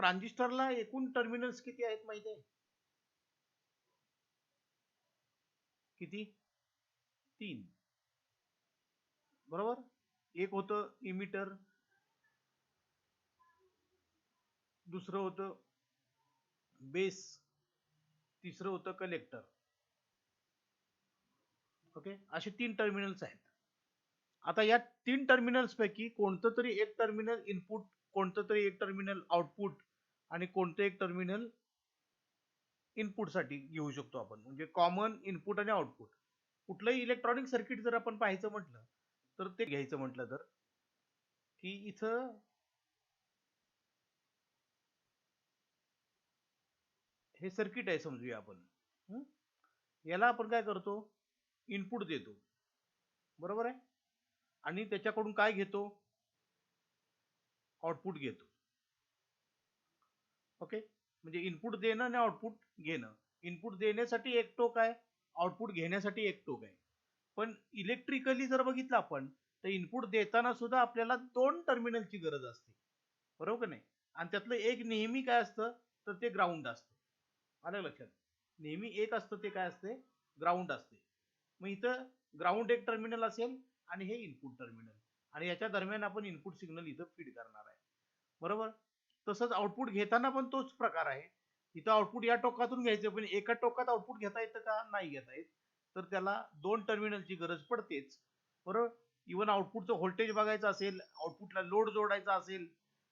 ट्रान्झिस्टरला एकूण टर्मिनल्स किती आहेत माहिती आहे? किती? 3. बरोबर. एक होतं इमिटर, दुसरं होतं बेस, तिसरं होतं कलेक्टर. ओके, असे 3 टर्मिनल्स आहेत. आता या 3 टर्मिनल्स पैकी कोणतं तरी एक टर्मिनल इनपुट, कोणतं तरी एक टर्मिनल आउटपुट आणि कोणतं एक टर्मिनल इनपुट साठी घेऊ शकतो आपण. म्हणजे कॉमन इनपुट आणि आउटपुट. कुठलंही इलेक्ट्रॉनिक सर्किट जर आपण पाहायचं म्हटलं तर ते घ्यायचं म्हटलं तर की इथं हे सर्किट आहे समजूया आपण. याला आपण काय करतो? इनपुट देतो. बरोबर आहे? आणि त्याच्याकडून काय घेतो? आउटपुट घेतो. ओके, म्हणजे इनपुट देणं आणि आउटपुट घेणं. इनपुट देण्यासाठी एक टोक आहे, आउटपुट घेण्यासाठी एक टोक आहे. पण इलेक्ट्रिकली जर बघितलं आपण तर इनपुट देताना सुद्धा आपल्याला 2 टर्मिनलची गरज असते. बरोबर का नाही? आणि त्यातलं एक नेहमी काय असतं तर ते ग्राउंड असतं. आलं लक्षात? नेहमी एक असतं ते काय असते? ग्राउंड असते. मग इथं ग्राउंड एक टर्मिनल असेल आणि हे इनपुट टर्मिनल, आणि याच्या दरम्यान आपण इनपुट सिग्नल इथं फीड करणार आहे. बरोबर. तसंच आउटपुट घेताना पण तोच प्रकार आहे. इथं आउटपुट या टोकातून घ्यायचं, पण एका टोकात आउटपुट घेता येतं का? नाही घेता येत. तर त्याला 2 टर्मिनलची गरज पडतेच. बरोबर. इव्हन आउटपुटचं व्होल्टेज बघायचं असेल, आउटपुटला लोड जोडायचा असेल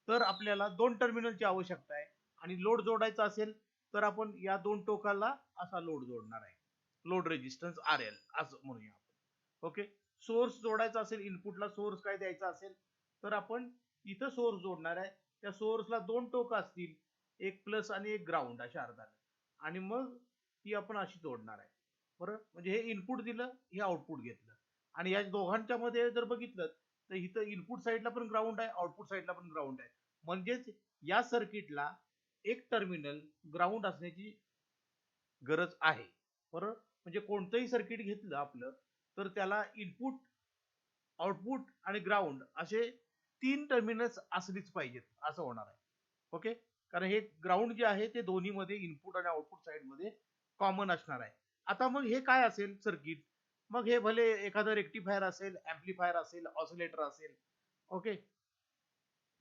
तर आपल्याला 2 टर्मिनलची आवश्यकता आहे. आणि लोड जोडायचा असेल तर आपण या 2 टोकाला असा लोड जोडणार आहे. लोड रेजिस्टन्स RL असं म्हणूया आपण. ओके. सोर्स जोडायचा असेल, इनपुटला सोर्स काय द्यायचा असेल तर आपण इथं सोर्स जोडणार आहे. त्या सोर्सला 2 टोक असतील, एक प्लस आणि एक ग्राउंड अशा अर्थाने, आणि मग ती आपण अशी जोडणार आहे. बरोबर. म्हणजे हे इनपुट दिलं, हे आउटपुट घेतलं, आणि या दोघांच्या मध्ये जर बघितलं तर इथं इनपुट साईडला पण ग्राउंड आहे, आउटपुट साईडला पण ग्राउंड आहे. म्हणजेच या सर्किटला एक टर्मिनल ग्राउंड असण्याची गरज आहे. बरोबर. म्हणजे कोणतंही सर्किट घेतलं आपलं तर त्याला इनपुट, आउटपुट आणि ग्राउंड असे 3 टर्मिनल्स असलीच पाहिजेत असं होणार आहे. ओके. कारण हे ग्राउंड जे आहे ते दोन्ही मध्ये इनपुट आणि आउटपुट साइड मध्ये कॉमन असणार आहे. आता मग हे काय असेल सर्किट? मग हे भले एखादं रेक्टिफायर असेल, ऍम्प्लिफायर असेल, ऑसिलेटर असेल. ओके.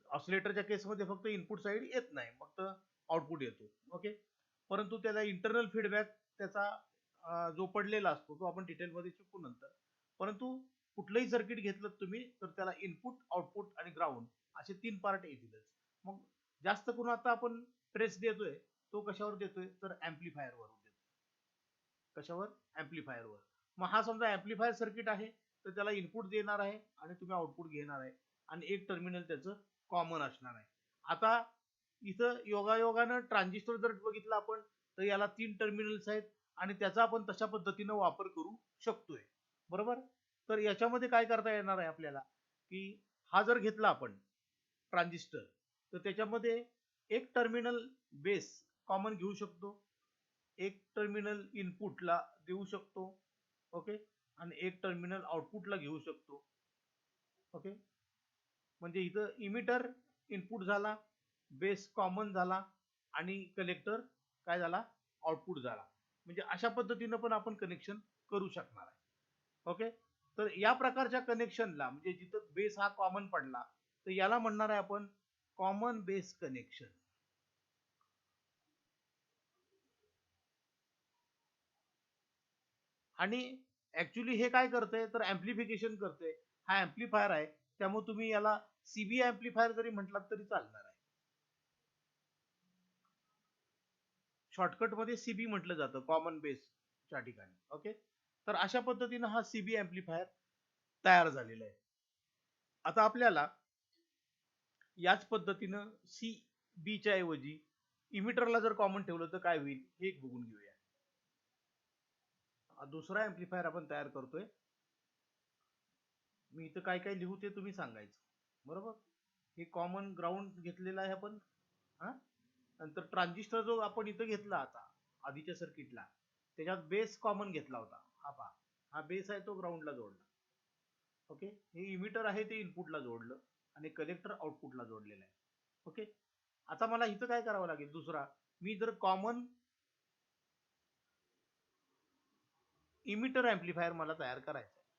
ऑसिलेटरच्या केसमध्ये फक्त इनपुट साइड येत नाही, फक्त आउटपुट येतो. ओके. परंतु त्याला इंटरनल फीडबॅक त्याचा जो पडलेला असतो तो आपण डिटेलमध्ये शिकू नंतर. परंतु कुठलंही सर्किट घेतलं तुम्ही तर त्याला इनपुट, आउटपुट आणि ग्राउंड असे 3 पार्ट येतीलच. मग जास्त करून आता आपण ट्रेस देतोय तो कशावर देतोय तर ऍम्प्लिफायर वर देतोय. कशावर? ऍम्प्लिफायर वर. मग हा समजा ऍम्प्लिफायर सर्किट आहे तर त्याला इनपुट देणार आहे आणि तुम्ही आउटपुट घेणार आहे, आणि एक टर्मिनल त्याचं कॉमन असणार आहे. आता इथं योगायोगानं ट्रान्झिस्टर जर बघितलं आपण तर याला 3 टर्मिनल्स आहेत आणि त्याचा आपण तशा पद्धतीनं वापर करू शकतोय. बरोबर. तर याच्यामध्ये काय करता येणार आहे आपल्याला की हा जर घेतला आपण ट्रान्झिस्टर तर त्याच्यामध्ये एक टर्मिनल बेस कॉमन घेऊ शकतो, एक टर्मिनल इनपुटला देऊ शकतो. ओके. आणि एक टर्मिनल आउटपुटला घेऊ शकतो. ओके. म्हणजे इथं इमिटर इनपुट झाला, बेस कॉमन झाला, आणि कलेक्टर काय झाला? आउटपुट झाला. म्हणजे अशा पद्धतीनं पण आपण कनेक्शन करू शकणार आहे. ओके. तर या प्रकारच्या कनेक्शनला म्हणजे जिथं बेस हा कॉमन पडला तर याला म्हणणार आहे आपण कॉमन बेस कनेक्शन. आणि ऍक्च्युली हे काय करतंय तर ऍम्प्लिफिकेशन करतंय. हा ऍम्प्लिफायर आहे, त्यामुळे तुम्ही याला सीबी ऍम्प्लिफायर जरी म्हटलात तरी चालणार आहे. शॉर्टकट मध्ये सीबी म्हटलं जातं कॉमन बेसच्या ठिकाणी. ओके. तर अशा पद्धतीनं हा सीबी ऍम्प्लिफायर तयार झालेला आहे. आता आपल्याला याच पद्धतीनं सी बीच्या ऐवजी इमिटरला जर कॉमन ठेवलं तर काय होईल हे एक बघून घेऊया. दुसरा ऍम्प्लिफायर आपण तयार करतोय. मी इथं काय काय लिहू ते तुम्ही सांगायचं. बरोबर. हे कॉमन ग्राउंड घेतलेलं आहे आपण. हा. नंतर ट्रान्झिस्टर जो आपण इथं घेतला आता आधीच्या सर्किटला त्याच्यात बेस कॉमन घेतला होता. हा पहा, हा बेस आहे तो ग्राउंडला जोडला. ओके. हे इमिटर आहे ते इनपुटला जोडलं आणि कलेक्टर आउटपुटला जोडलेलं आहे. ओके. आता मला इथं काय करावं लागेल दुसरा, मी जर कॉमन इमिटर ऍम्प्लिफायर मला तयार करायचा आहे.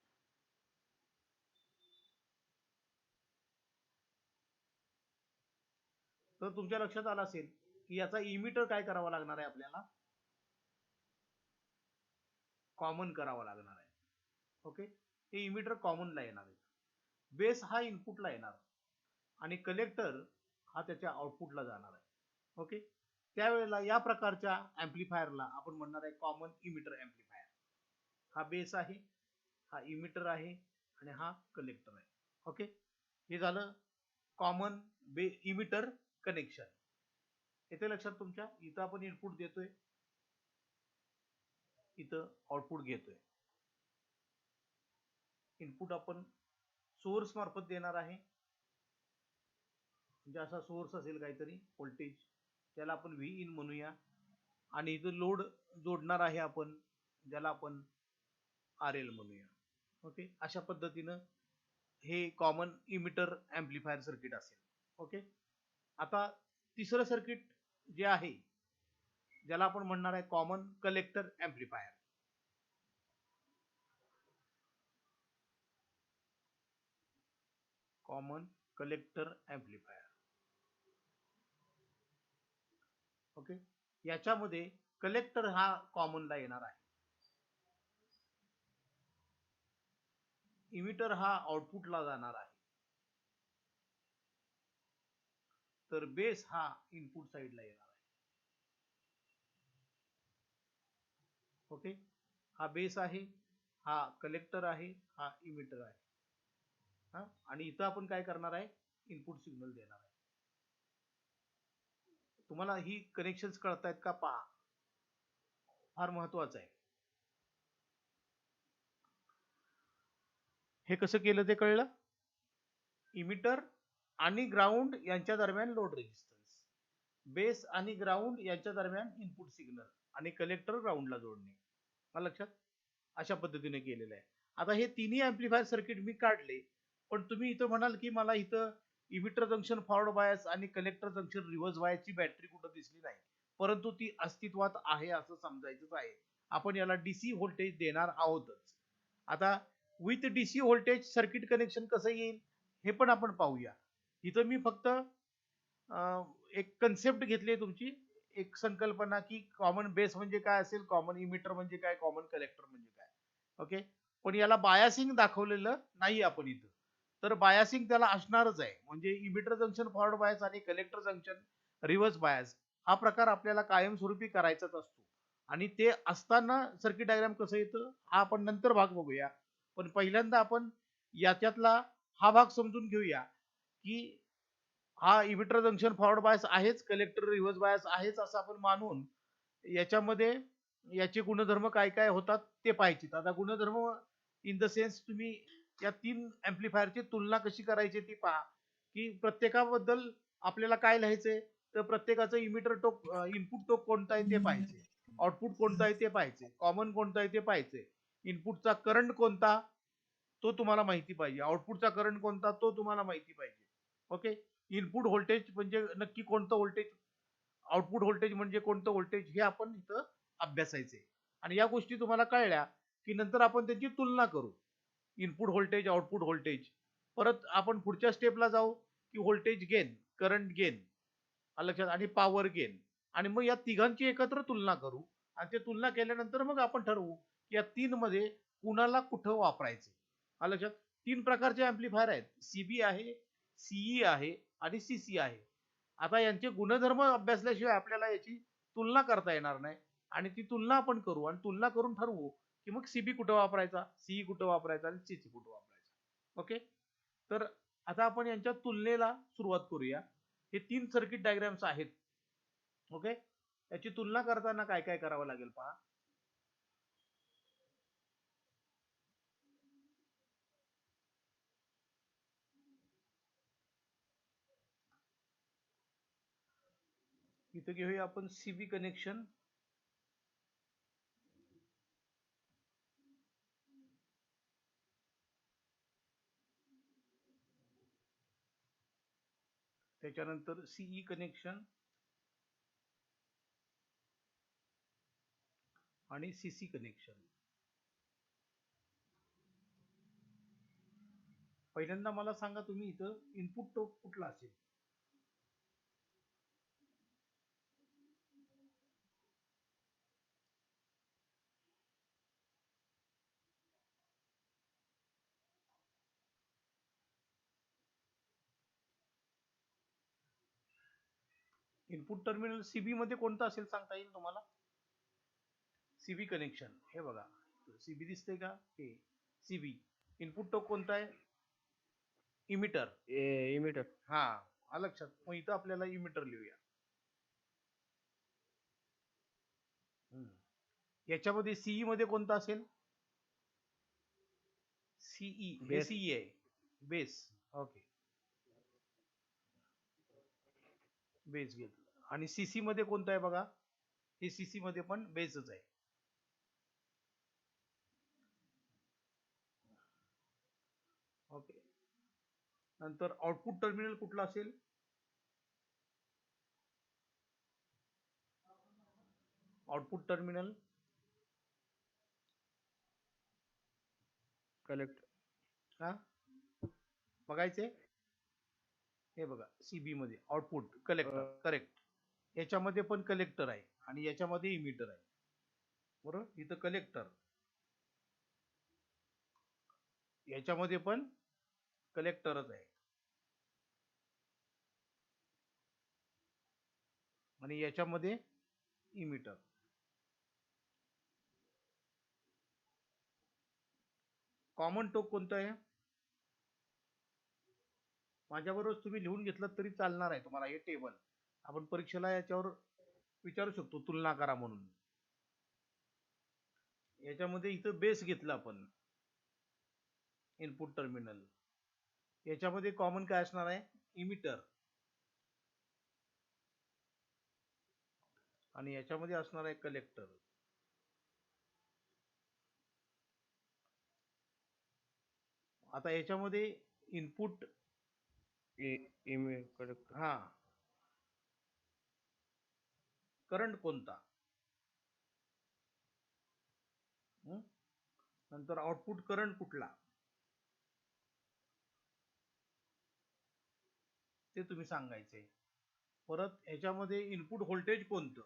तर तुमच्या लक्षात आलं असेल की याचा इमिटर काय करावा लागणार आहे, आपल्याला कॉमन करावा लागणार आहे. ओके, हे इमिटर कॉमनला येणार आहे, बेस हा इनपुटला येणार आणि कलेक्टर हा त्याच्या आउटपुटला जाणार आहे. ओके, त्यावेळेला या प्रकारच्या ऍम्प्लिफायरला आपण म्हणणार आहे कॉमन इमिटर ऍम्प्लिफायर. हा बेस आहे, हा इमिटर आहे आणि हा कलेक्टर आहे. ओके, हे झालं कॉमन इमिटर कनेक्शन. येते लक्षात तुमच्या? इथं आपण इनपुट देतोय, इथं आउटपुट घेतोय. इनपुट आपण सोर्स मार्फत देणार आहे, म्हणजे असा सोर्स असेल काहीतरी व्होल्टेज, त्याला आपण व्ही इन म्हणूया, आणि इथं लोड जोडणार आहे आपण, ज्याला आपण आर एल म्हणूया. ओके, अशा पद्धतीनं हे कॉमन इमिटर ऍम्प्लिफायर सर्किट असेल. ओके, आता तिसरं सर्किट जे आहे ज्याला आपण म्हणणार आहे common collector amplifier. Common collector amplifier. Okay, याच्यामध्ये कलेक्टर हा कॉमनला येणार आहे, इमिटर हा आउटपुटला जाणार आहे, तर बेस हा इनपुट साइडला येणार आहे. ओके, हा बेस आहे, हा कलेक्टर आहे, हा इमिटर आहे. हा, आणि इथं आपण काय करणार आहे, इनपुट सिग्नल देणार आहे. तुम्हाला ही कनेक्शन्स कळतायत का? पहा, फार महत्वाचं आहे. हे कसं केलं ते कळलं? इमिटर आणि ग्राउंड यांच्या दरम्यान लोड रेजिस्टन्स, बेस आणि ग्राउंड यांच्या दरम्यान इनपुट सिग्नल, आणि कलेक्टर ग्राउंडला जोडणे. मला लक्षात? अशा पद्धतीने केलेलं आहे. आता हे तिन्ही ऍम्प्लिफायर सर्किट मी काढले, पण तुम्ही इथं म्हणाल की मला इथं इमिटर जंक्शन फॉरवर्ड बायस आणि कलेक्टर जंक्शन रिव्हर्स बायसची बॅटरी कुठं दिसली नाही, परंतु ती अस्तित्वात आहे असं समजायचंच आहे. आपण याला डीसी व्होल्टेज देणार आहोतच. आता with DC voltage circuit connection कसं येईल हे पण आपण पाहूया. इथं मी फक्त एक कन्सेप्ट घेतली तुमची, एक संकल्पना की कॉमन बेस म्हणजे काय असेल, कॉमन इमिटर म्हणजे काय, कॉमन कलेक्टर म्हणजे काय. ओके, पण याला बायासिंग दाखवलेलं नाही आपण इथं. तर बायासिंग त्याला असणारच आहे, म्हणजे इमिटर जंक्शन फॉरवर्ड बायस आणि कलेक्टर जंक्शन रिव्हर्स बायस हा प्रकार आपल्याला कायमस्वरूपी करायचाच असतो. आणि ते असताना सर्किट डायग्राम कसं येतं हा आपण नंतर भाग बघूया, पण पहिल्यांदा आपण याच्यातला हा भाग समजून घेऊया की हा इमिटर जंक्शन फॉरवर्ड बायस आहेच, कलेक्टर रिव्हर्स बायस आहेच असं आपण मानून याच्यामध्ये याचे गुणधर्म काय काय होतात ते पाहिजे. आता गुणधर्म इन द सेन्स तुम्ही या तीन ऍम्प्लिफायरची तुलना कशी करायची ती पहा, की प्रत्येकाबद्दल आपल्याला काय लिहायचंय, तर प्रत्येकाचं इमिटर टोक इनपुट टोक कोणता आहे ते पाहिजे, आउटपुट कोणता आहे ते पाहिजे, कॉमन कोणता आहे ते पाहिजे, इनपुटचा करंट कोणता तो तुम्हाला माहिती पाहिजे, आउटपुटचा करंट कोणता तो तुम्हाला माहिती पाहिजे. ओके, इनपुट व्होल्टेज म्हणजे नक्की कोणतं व्होल्टेज, आउटपुट व्होल्टेज म्हणजे कोणतं व्होल्टेज, हे आपण इथं अभ्यासायचे. आणि या गोष्टी तुम्हाला कळल्या की नंतर आपण त्यांची तुलना करू, इनपुट व्होल्टेज आउटपुट व्होल्टेज. परत आपण पुढच्या स्टेपला जाऊ की व्होल्टेज गेन, करंट गेन, लक्षात, आणि पॉवर गेन, आणि मग या तिघांची एकत्र तुलना करू. आणि ते तुलना केल्यानंतर मग आपण ठरवू की या तीन मध्ये कुणाला कुठं वापरायचे. लक्षात, तीन प्रकारचे ऍम्प्लिफायर आहेत, सीबी आहे, सीई आहे आणि सीसी आहे. आता यांचे गुणधर्म अभ्यासल्याशिवाय आपल्याला याची तुलना करता येणार नाही, आणि ती तुलना आपण करू आणि तुलना करून ठरवू की मग सीबी कुठं वापरायचा, सीई कुठं वापरायचा आणि सीसी कुठं वापरायचा. ओके, तर आता आपण यांच्या तुलनेला सुरुवात करूया. हे तीन सर्किट डायग्राम्स आहेत. ओके, याची तुलना करताना काय काय करावं लागेल पहा. इथं घेऊया आपण सीबी कनेक्शन, त्याच्यानंतर सीई कनेक्शन आणि सीसी कनेक्शन. पहिल्यांदा मला सांगा तुम्ही इथं इनपुट टोक कुठला असेल? इनपुट टर्मिनल सीबी मध्ये कोणतं असेल सांगता येईल तुम्हाला? सीबी कनेक्शन हे बघा, सीबी दिसते का? हे सीबी. इनपुट टोक कोणता आहे? इमिटर. इमिटर. हा, लक्षात. मग इथं आपल्याला इमिटर लिहूया. याच्यामध्ये सीई मध्ये कोणता असेल? सीई, हे सीई आहे, बेस. ओके, बेस घेतलं. आणि सीसी मध्ये कोणतं आहे बघा? हे सीसी मध्ये पण बेसच आहे. ओके. नंतर आउटपुट टर्मिनल कुठला असेल? Output terminal collect. हा, बघायचे. हे बघा, सीबी मध्ये आउटपुट कलेक्टर. करेक्ट. याच्यामध्ये पण कलेक्टर आहे आणि याच्यामध्ये इमिटर आहे. बरोबर, इथं कलेक्टर, याच्यामध्ये पण कलेक्टरच आहे आणि याच्यामध्ये इमिटर. कॉमन टोक कोणतं आहे? माझ्याबरोबर तुम्ही लिहून घेतलं तरी चालणार आहे तुम्हाला. हे टेबल आपण परीक्षेला याच्यावर विचारू शकतो, तुलना करा म्हणून. याच्यामध्ये इथं बेस घेतला आपण, इनपुट टर्मिनल. याच्यामध्ये कॉमन काय असणार आहे? इमिटर. आणि याच्यामध्ये असणार आहे कलेक्टर. आता याच्यामध्ये इनपुट कलेक्टर. हा, करंट कोणता, नंतर आउटपुट करंट कुठला, ते तुम्ही सांगायचे. परत याच्यामध्ये इनपुट व्होल्टेज कोणतं,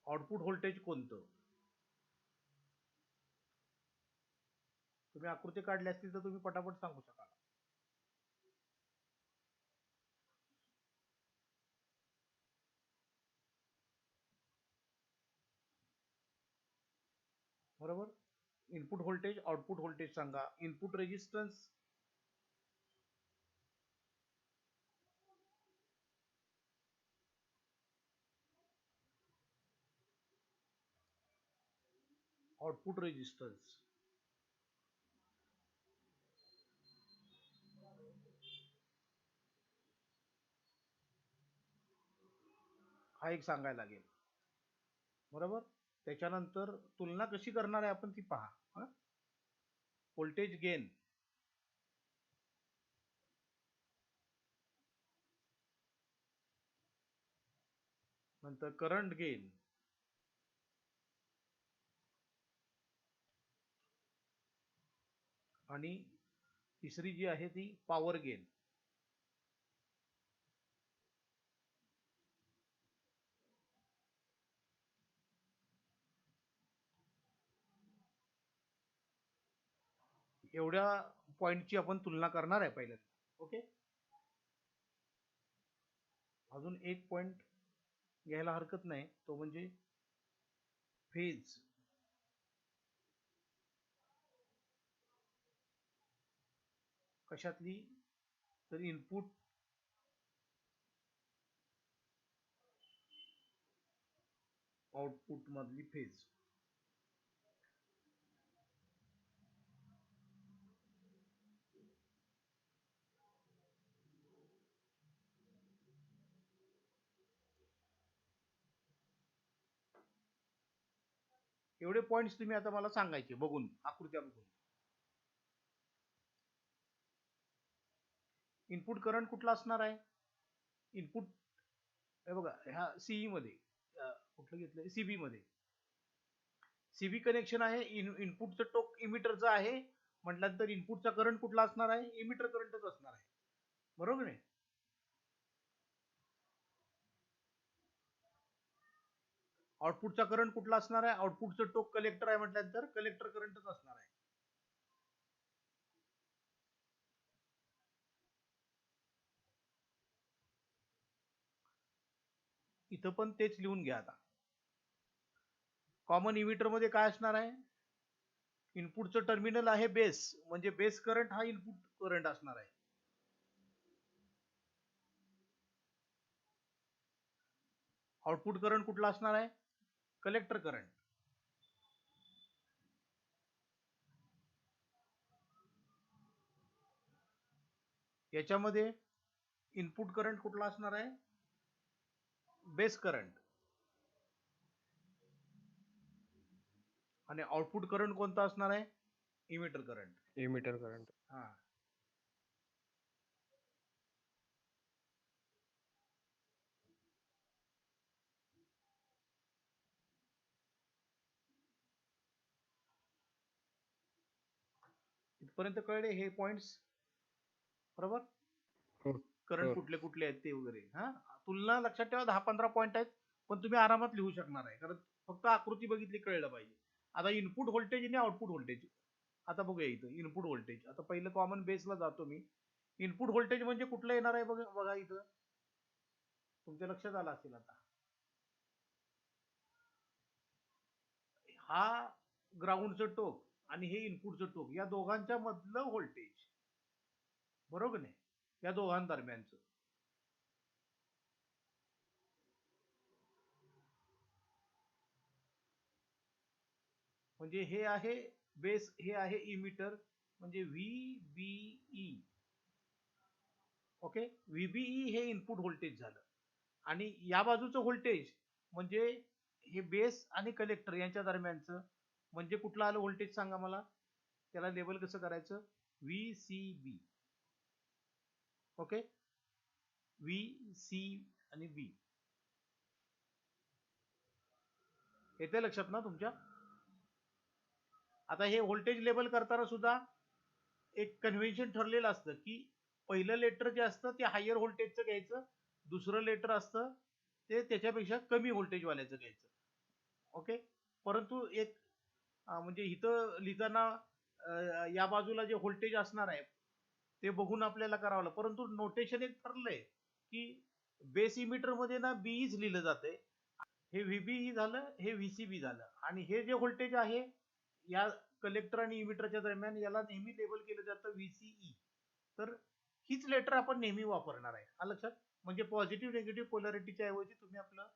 आउटपुट व्होल्टेज कोणतं. तुम्ही आकृती काढली असतील तर तुम्ही पटापट सांगू शकाल. बरोबर. इनपुट व्होल्टेज, आउटपुट व्होल्टेज सांगा. Input resistance, output resistance. हा एक सांगायला लागेल. बरोबर. त्याच्यानंतर तुलना कशी करणार आहे आपण ती पहा. व्होल्टेज गेन, नंतर करंट गेन, आणि तिसरी जी आहे ती पॉवर गेन. एवढ्या पॉइंटची आपण तुलना करणार आहे पहिल्यांदा. ओके. अजून एक पॉइंट घ्यायला हरकत नाही, तो म्हणजे फेज. कशातली? तर इनपुट आउटपुट मधली फेज. एवढे पॉइंट्स तुम्ही आता मला सांगायचे बघून, आकृत्या बघून. इनपुट करंट कुठला असणार आहे? इनपुट हे बघा ह्या सीई मध्ये कुठलं घेतलंय, सीबी मध्ये सीबी कनेक्शन आहे. इनपुटचं टोक इमिटरचं आहे म्हटल्यानंतर इनपुटचा करंट कुठला असणार आहे? इमिटर करंटच असणार आहे, बरोबर आहे. आउटपुटचा करंट कुठला असणार आहे? आउटपुटचं टोक कलेक्टर आहे म्हटल्यानंतर कलेक्टर करंटच असणार आहे. इथं पण तेच लिहून घ्या आता. कॉमन इमिटर मध्ये काय असणार आहे? इनपुटचं टर्मिनल आहे बेस, म्हणजे बेस करंट हा इनपुट करंट असणार आहे. आउटपुट करंट कुठला असणार आहे? Collector current. याच्यामध्ये इनपुट करंट कुठला असणार आहे? Base current. आणि आउटपुट करंट कोणता असणार आहे? Emitter current. Emitter current. हा, इथपर्यंत कळले हे पॉइंट्स, बरोबर? हो करंट हो कुठले कुठले आहेत ते वगैरे. हा, तुलना लक्षात ठेवा, 10-15 पॉइंट आहेत, पण तुम्ही आरामात लिहू शकणार आहे, कारण फक्त आकृती बघितली कळलं पाहिजे. आता इनपुट व्होल्टेज आणि आउटपुट व्होल्टेज आता बघूया. इथं इनपुट व्होल्टेज, आता पहिलं कॉमन बेसला जातो मी. इनपुट व्होल्टेज म्हणजे कुठलं येणार आहे बघा, बघा इथं तुमच्या लक्षात आलं असेल आता. हा ग्राउंडचं टोक आणि हे इनपुटचं टोक, या दोघांच्या मधलं व्होल्टेज, बरोबर नाही? या दोघांदरम्यानचं. म्हणजे हे आहे बेस, हे आहे इमिटर, म्हणजे व्हीबीई. ओके, व्हीबीई हे इनपुट व्होल्टेज झालं. आणि या बाजूचं व्होल्टेज म्हणजे हे बेस आणि कलेक्टर यांच्या दरम्यानचं, म्हणजे कुठलं आलं व्होल्टेज सांगा मला. त्याला लेबल कसं करायचं? व्हीसीबी. ओके, व्ही सी आणि बी. येते लक्षात ना तुमच्या? आता हे व्होल्टेज लेबल करताना सुद्धा एक कन्व्हेन्शन ठरलेलं असतं की पहिलं लेटर जे असतं ते हायर व्होल्टेजचं घ्यायचं, दुसरं लेटर असतं ते त्याच्यापेक्षा कमी व्होल्टेज वाल्याचं घ्यायचं. ओके, परंतु एक म्हणजे इथं लिहिताना या बाजूला जे व्होल्टेज असणार आहे ते बघून आपल्याला करावं लागतं, परंतु नोटेशन एक ठरलंय की बेस इमिटर मध्ये ना बीईच लिहिलं जाते. हे व्हीबीई झालं, हे व्हीसीबी झालं, आणि हे जे व्होल्टेज आहे या कलेक्टर आणि इमिटरच्या दरम्यान याला नेहमी लेबल केलं जातं व्हीसीई. तर हीच लेटर आपण नेहमी वापरणार आहे, हा लक्षात. म्हणजे पॉझिटिव्ह निगेटिव्ह पोलॅरिटीच्या ऐवजी तुम्ही आपलं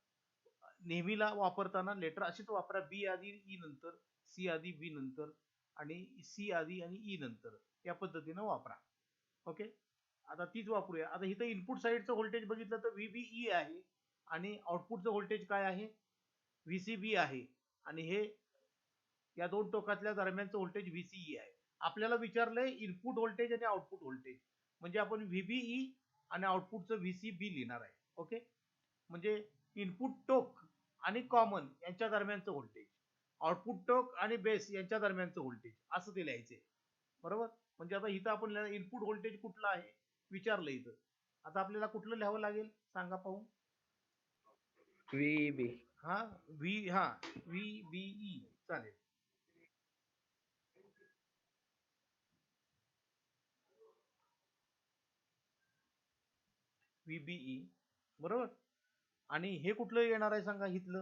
नेहमीला वापरताना लेटर अशीच वापरा. बी आधी ई नंतर, सी आधी बी नंतर, आणि सी आधी आणि ई नंतर, या पद्धतीनं वापरा. ओके, आता तीच वापरूया. आता इथं इनपुट साईडचं व्होल्टेज बघितलं तर व्हीबीई आहे, आणि आउटपुटचं व्होल्टेज काय आहे? व्हीसीबी आहे, आणि हे या दोन टोकातल्या दरम्यानचं व्होल्टेज व्हीसीई आहे. आपल्याला विचारलंय इनपुट व्होल्टेज आणि आउटपुट व्होल्टेज, म्हणजे आपण व्हीबीई आणि आउटपुटचं व्हीसीबी लिहिणार आहे. ओके, म्हणजे इनपुट टोक आणि कॉमन यांच्या दरम्यानचं व्होल्टेज, आउटपुट टोक आणि बेस यांच्या दरम्यानचं व्होल्टेज, असं ते लिहायचंय, बरोबर? म्हणजे आता इथं आपण इनपुट व्होल्टेज कुठलं आहे विचारलं इथं. आता आपल्याला कुठलं लिहावं लागेल सांगा पाहू. व्हीबी. हा, व्हीबीई चालेल. व्हीबीई, बरोबर. आणि हे कुठलं येणार आहे सांगा इथलं?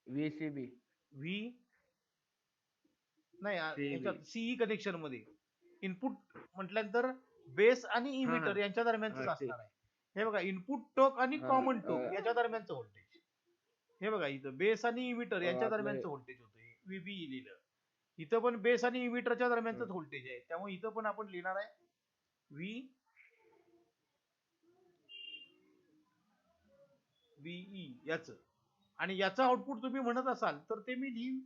व्हीसीबी. व्ही नाही, ह्याच्यात सीई कनेक्शन मध्ये इनपुट म्हटल्यानंतर बेस आणि इमिटर यांच्या दरम्यानच असणार आहे. हे बघा, इनपुट टोक आणि कॉमन टोक याच्या दरम्यानचं व्होल्टेज. हे बघा इथं बेस आणि इमिटर यांच्या दरम्यानचं व्होल्टेज होतं, व्हीबीई लिहिलं. इथं पण बेस आणि इमिटरच्या दरम्यानच व्होल्टेज आहे, त्यामुळे इथं पण आपण लिहिणार आहे व्हीबीई याच. आणि याचं आउटपुट तुम्ही म्हणत असाल तर ते मी लिहीन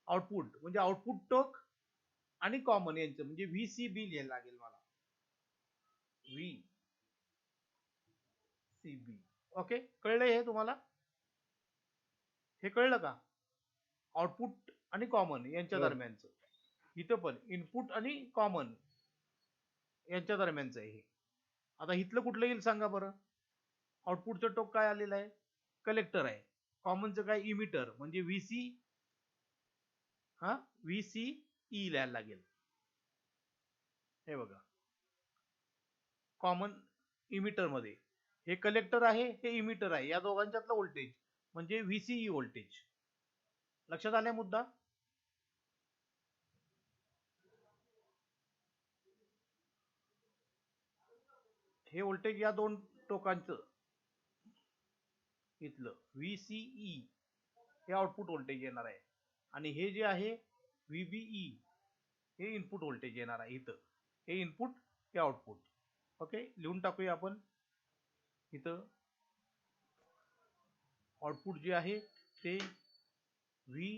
आउटपुट, म्हणजे आउटपुट टोक आणि कॉमन यांचं, म्हणजे व्हीसीबी लिहायला लागेल मला. V C B. ओके, कळलंय हे तुम्हाला? हे कळलं का? आउटपुट आणि कॉमन यांच्या दरम्यानचं. इथं पण इनपुट आणि कॉमन यांच्या दरम्यानचं आहे हे. आता इथलं कुठलं येईल सांगा बरं? आउटपुटचं टोक काय आलेलं आहे? कलेक्टर आहे. कॉमनचं काय? इमिटर, म्हणजे व्हीसी. हा, व्हीसीई लिहायला लागेल. हे बघा, कॉमन इमिटर मध्ये हे कलेक्टर आहे, हे इमिटर आहे, या दोघांच्यातलं व्होल्टेज म्हणजे व्हीसीई व्होल्टेज. लक्षात आलाय मुद्दा? हे व्होल्टेज या दोन टोकांचं इथलं व्हीसीई हे आउटपुट व्होल्टेज येणार आहे, आणि हे जे आहे व्हीबीई हे इनपुट व्होल्टेज येणार आहे. इथं हे इनपुट, हे आउटपुट. ओके, लिहून टाकूया आपण. इथं आउटपुट जे आहे ते व्ही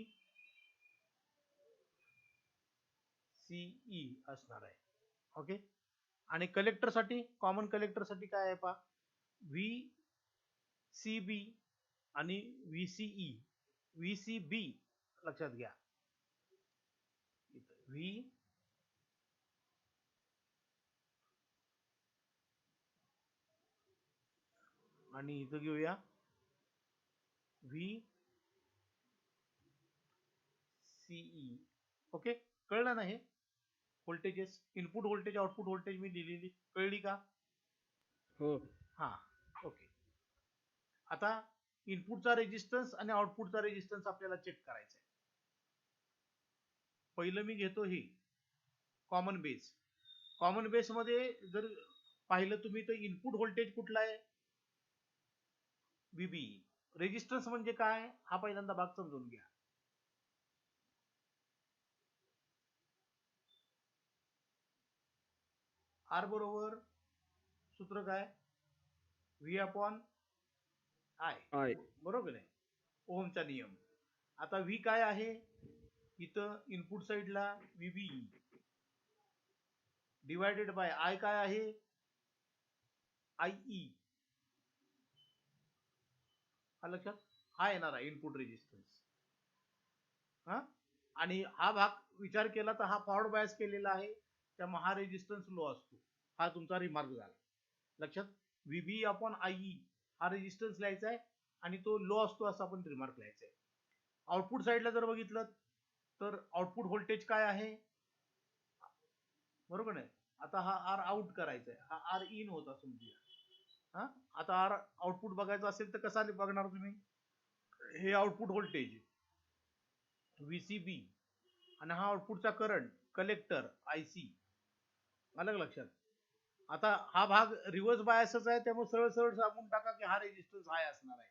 सीई असणार आहे. ओके, आणि कलेक्टर साठी, कॉमन कलेक्टर साठी काय आहे पहा? व्ही सी बी आणि व्हीसीई. व्हीसीबी लक्षात घ्या. व्ही आणि इथं घेऊया व्ही सीई. ओके, कळलं ना? हे voltages, input voltage, output voltage मी लिहिलेली, कळली का? हो. हा, ओके. आता इनपुटचा रेजिस्टन्स आणि आउटपुटचा रेजिस्टन्स आपल्याला चेक करायचा आहे. पहिलं मी घेतो ही कॉमन बेस. कॉमन बेस मध्ये जर पाहिलं तुम्ही तर इनपुट व्होल्टेज कुठला आहे? व्हीबी. रेजिस्टन्स म्हणजे काय? हा पहिल्यांदा भाग समजून घ्या. आर बरोबर सूत्र काय? V upon I. बरोबर आहे, ओहमचा नियम. आता व्ही काय आहे? इथं इनपुट साइडला व्हीबीई डिवायडेड बाय आय काय आहे? आयई. हा लक्षात, हा येणार आहे इनपुट रेजिस्टन्स. हा, आणि हा भाग विचार केला तर हा फॉरवर्ड बायस केलेला आहे, त्यामुळे हा रेजिस्टन्स लो असतो. हा तुमचा रिमार्क झाला. लक्षात, व्हीबी अपॉन आयई हा रेजिस्टन्स लिहायचा आहे, आणि तो लो असतो असं आपण रिमार्क लिहायचा आहे. आउटपुट साइडला जर बघितलं तर आउटपुट व्होल्टेज काय आहे? बरोबर आहे. आता हा आर आउट करायचा आहे, हा आर इन होता समजूया. हा, आता आर आउटपुट बघायचं असेल तर कसा बघणार तुम्ही? हे आउटपुट व्होल्टेज व्हीसीबी आणि हा आउटपुटचा करंट कलेक्टर आयसी. अलग लक्षात. आता हा भाग रिव्हर्स बायसच आहे, त्यामुळे सरळ सरळ सांगून टाका की हा रेजिस्टन्स हाय असणार आहे.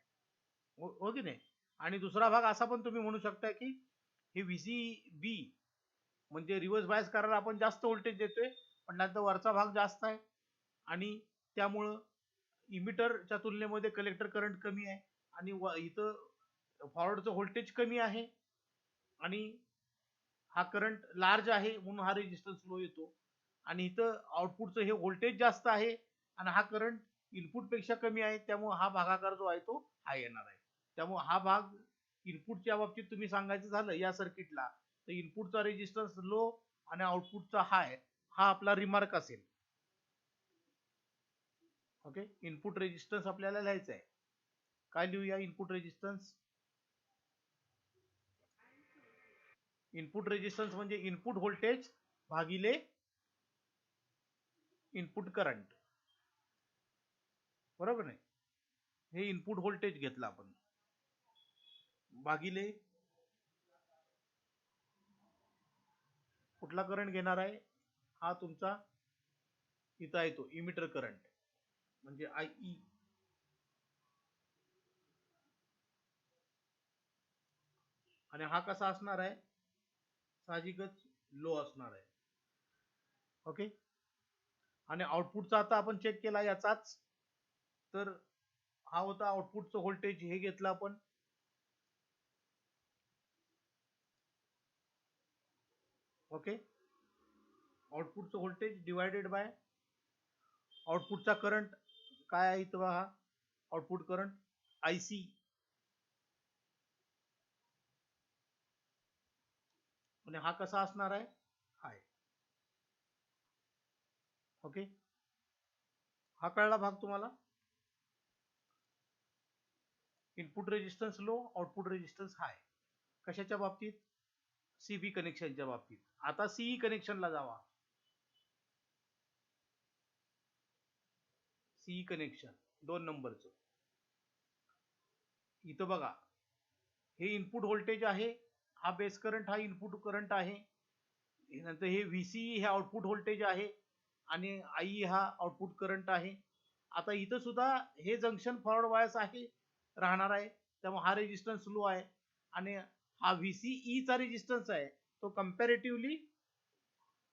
हो की नाही? आणि दुसरा भाग असा पण तुम्ही म्हणू शकता की हे व्हीसीबी म्हणजे रिव्हर्स बायस करायला आपण जास्त व्होल्टेज देतोय, पण नंतर वरचा भाग जास्त आहे, आणि त्यामुळं इमिटरच्या तुलनेमध्ये कलेक्टर करंट कमी आहे, आणि इथं फॉरवर्डचं व्होल्टेज कमी आहे, आणि हा करंट लार्ज आहे म्हणून हा रेजिस्टन्स लो येतो. आणि इथं आउटपुटचं हे व्होल्टेज जास्त आहे, आणि हा करंट इनपुट पेक्षा कमी आहे, त्यामुळे हा भागाकार जो आहे तो हाय येणार आहे. त्यामुळे हा भाग इनपुटच्या बाबतीत तुम्ही सांगायचं झालं या सर्किटला, तर इनपुटचा रेजिस्टन्स लो आणि आउटपुटचा हाय, हा आपला रिमार्क असेल. ओके, इनपुट रेजिस्टन्स आपल्याला लिहायचं आहे. काय लिहूया इनपुट रेजिस्टन्स? इनपुट रेजिस्टन्स म्हणजे इनपुट व्होल्टेज भागिले इनपुट करंट. बरोबर नाही? हे इनपुट व्होल्टेज घेतलं आपण, भागिले कुठला करंट घेणार आहे? हा तुमचा इथं आहे तो इमिटर करंट म्हणजे आयई. आणि हा कसा असणार आहे? साहजिकच लो असणार आहे. ओके, आणि आउटपुटचा आता आपण चेक केला याचाच, तर हा होता आउटपुटचं व्होल्टेज, हे घेतलं आपण. ओके, आउटपुटचं व्होल्टेज डिवायडेड बाय आउटपुटचा करंट काय आहे इथं पहा, आउटपुट करंट IC, आणि हा कसा असणार आहे, हाय. ओके, हा कळला भाग तुम्हाला. Input resistance low, output resistance high, कशाच्या बाबतीत, CB कनेक्शनच्या बाबतीत. आता CE कनेक्शनला जावा. CE कनेक्शन 2 नंबरचं, इथं बघा, हे इनपुट व्होल्टेज आहे, हा बेस करंट, हा इनपुट करंट आहे, नंतर हे VC हे आउटपुट व्होल्टेज आहे, आणि I हा आउटपुट करंट आहे. आता इथं सुद्धा हे जंक्शन फॉरवर्ड बायस आहे राहणार आहे, त्यामुळे हा रेजिस्टन्स लो आहे, आणि हा VCE चा रेजिस्टन्स आहे तो कंपॅरेटिव्हली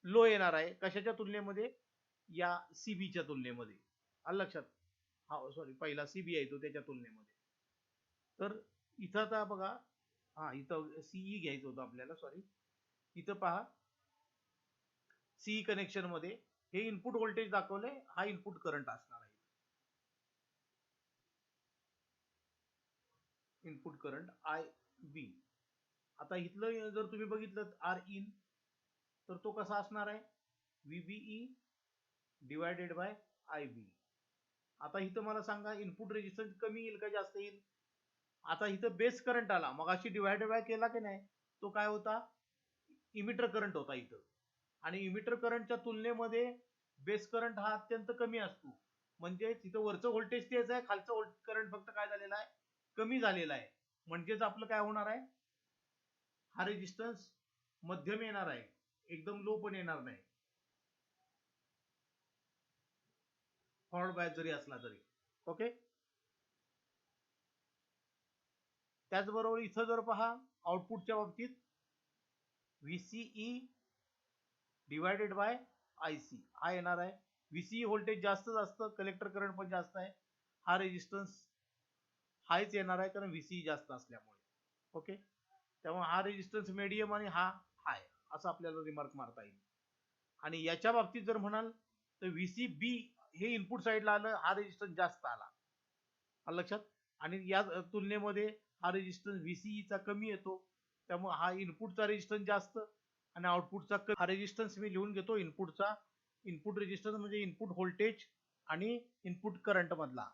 लो येणार आहे. कशाच्या तुलनेमध्ये, या CBच्या तुलनेमध्ये. आलं लक्षात, हा सॉरी पहिला CB आहे तो त्याच्या तुलनेमध्ये. तर इथं आता बघा, हा इथं CE घ्यायचं होतं आपल्याला, सॉरी. इथं पहा, CE कनेक्शन मध्ये हे इनपुट व्होल्टेज दाखवले, हा इनपुट करंट असणार आहे, इनपुट करंट IB. आता इथलं जर तुम्ही बघितलं R in, तर तो कसा असणार आहे, VBE डिवायडेड बाय IB. आता इथं मला सांगा, इनपुट रेजिस्टन्स कमी येईल का जास्त येईल. आता इथं बेस करंट आला, मग अशी डिवायडेड बाय केला की नाही, तो काय होता, इमिटर करंट होता इथं, आणि इमिटर करंटच्या तुलनेमध्ये बेस करंट हा अत्यंत कमी असतो. म्हणजे तिथं वरचं व्होल्टेज तेच आहे, खालचं करंट फक्त काय झालेला आहे, कमी झालेला आहे. म्हणजेच आपलं काय होणार आहे, हा रेजिस्टन्स मध्यम येणार आहे, एकदम लो पण येणार नाही, फॉरवर्ड बायस जरी असला तरी. ओके, त्याचबरोबर इथं जर पहा, आउटपुटच्या बाबतीत VCE डिवायडेड बाय IC हा येणार आहे. VCE व्होल्टेज जास्तच असतं, कलेक्टर करंट पण जास्त आहे, हा रेजिस्टन्स हायच येणार आहे, कारण VCE जास्त असल्यामुळे. ओके, त्यामुळे हा रेजिस्टन्स मीडियम आणि हा हाय, असं आपल्याला रिमार्क मारता येईल. आणि याच्या बाबतीत जर म्हणाल तर VCB हे इनपुट साईडला आलं, हा रेजिस्टन्स जास्त आला, लक्षात. आणि या तुलनेमध्ये हा रेजिस्टन्स VCE चा कमी येतो, त्यामुळे हा इनपुटचा रेजिस्टन्स जास्त आणि आउटपुटचा कमी. हा रेजिस्टन्स मी लिहून घेतो, इनपुटचा, इनपुट रेजिस्टन्स म्हणजे इनपुट व्होल्टेज आणि इनपुट करंट मधला,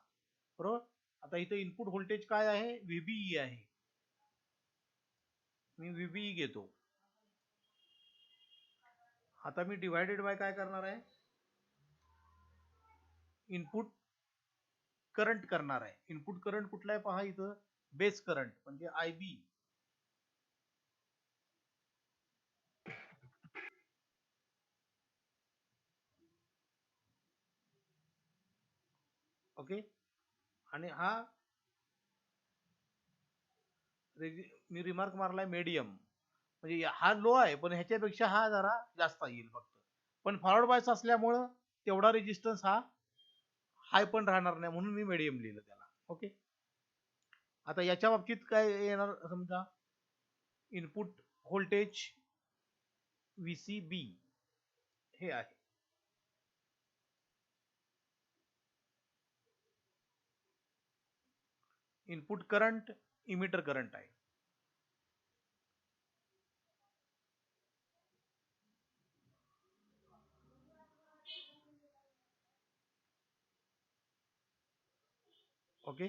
बरोबर. आता इथे इनपुट व्होल्टेज काय आहे, VBE आहे, मी VBE घेतो. आता मी डिवायडेड बाय काय करणार आहे, इनपुट करंट करणार आहे. इनपुट करंट कुठला आहे पहा, इथं बेस करंट म्हणजे IB, ओके. आणि हा मी रिमार्क मारलाय मीडियम, म्हणजे हा लो आहे, पण ह्याच्यापेक्षा हा जरा जास्त येईल फक्त. पण फॉरवर्ड बायस असल्यामुळं तेवढा रेजिस्टन्स हा हाय पण राहणार नाही, म्हणून मी मीडियम लिहिलं त्याला. ओके, आता याच्या बाबतीत काय येणार, समजा इनपुट व्होल्टेज VCB हे आहे, इनपुट करंट इमिटर करंट आहे. ओके,